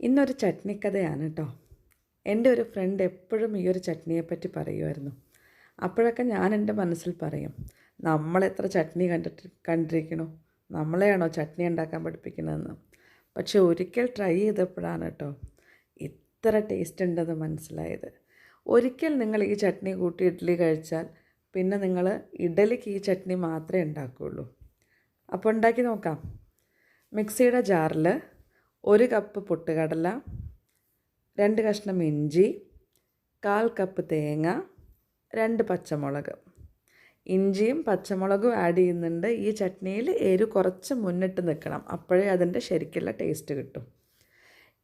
ഇന്നൊരു ചട്നിക്കഥയാണ് കേട്ടോ. എൻ്റെ ഒരു ഫ്രണ്ട് എപ്പോഴും ഈ ഒരു ചട്നിയെപ്പറ്റി പറയുമായിരുന്നു. അപ്പോഴൊക്കെ ഞാൻ എൻ്റെ മനസ്സിൽ പറയും, നമ്മളെത്ര ചട്നി കണ്ടിരിക്കണോ, നമ്മളെയാണോ ചട്നി ഉണ്ടാക്കാൻ പഠിപ്പിക്കണതെന്ന്. പക്ഷെ ഒരിക്കൽ ട്രൈ ചെയ്തപ്പോഴാണ് കേട്ടോ ഇത്ര ടേസ്റ്റ് ഉണ്ടെന്ന് മനസ്സിലായത്. ഒരിക്കൽ നിങ്ങൾ ഈ ചട്നി കൂട്ടി ഇഡ്ഡലി കഴിച്ചാൽ പിന്നെ നിങ്ങൾ ഇഡ്ഡലിക്ക് ഈ ചട്നി മാത്രമേ ഉണ്ടാക്കുകയുള്ളൂ. അപ്പോൾ ഉണ്ടാക്കി നോക്കാം. മിക്സിയുടെ ജാറിൽ 1 കപ്പ് പൊട്ടുകടല, 2 കഷ്ണം ഇഞ്ചി, 1/4 കപ്പ് തേങ്ങ, 2 പച്ചമുളക്. ഇഞ്ചിയും പച്ചമുളകും ആഡ് ചെയ്യുന്നുണ്ട്. ഈ ചട്നിയിൽ എരിവ് കുറച്ച് മുന്നിട്ട് നിൽക്കണം, അപ്പോഴേ അതിൻ്റെ ശരിക്കുള്ള ടേസ്റ്റ് കിട്ടും.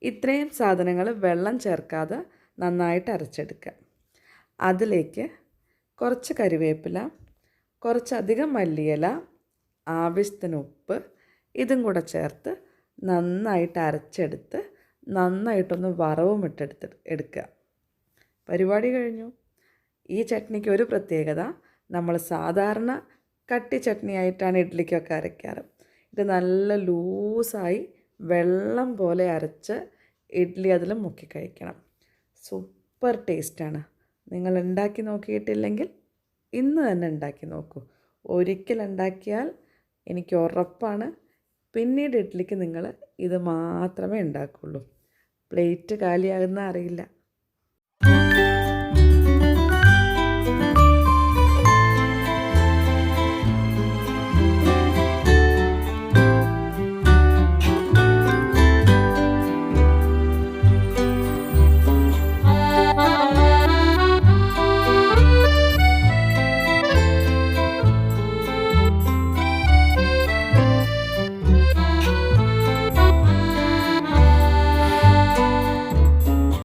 ഇത്രയും സാധനങ്ങൾ വെള്ളം ചേർക്കാതെ നന്നായിട്ട് അരച്ചെടുക്കുക. അതിലേക്ക് കുറച്ച് കരിവേപ്പില, കുറച്ചധികം മല്ലിയില, ആവശ്യത്തിന് ഉപ്പ്, ഇതും കൂടെ ചേർത്ത് നന്നായിട്ട് അരച്ചെടുത്ത് നന്നായിട്ടൊന്ന് വറവും എടുക്കുക. പരിപാടി കഴിഞ്ഞു. ഈ ചട്നിക്ക് ഒരു പ്രത്യേകത, നമ്മൾ സാധാരണ കട്ടി ചട്നി ആയിട്ടാണ് ഇഡ്ഡലിക്കൊക്കെ അരയ്ക്കാറ്. ഇത് നല്ല ലൂസായി വെള്ളം പോലെ അരച്ച് ഇഡ്ഡലി അതിൽ മുക്കി കഴിക്കണം. സൂപ്പർ ടേസ്റ്റാണ്. നിങ്ങൾ ഉണ്ടാക്കി നോക്കിയിട്ടില്ലെങ്കിൽ ഇന്ന് തന്നെ ഉണ്ടാക്കി നോക്കൂ. ഒരിക്കൽ ഉണ്ടാക്കിയാൽ എനിക്ക് ഉറപ്പാണ് പിന്നീട് ഇഡ്ഡലിക്ക് നിങ്ങൾ ഇത് മാത്രമേ ഉണ്ടാക്കുകയുള്ളൂ. പ്ലേറ്റ് കാലിയാകുന്ന അറിയില്ല.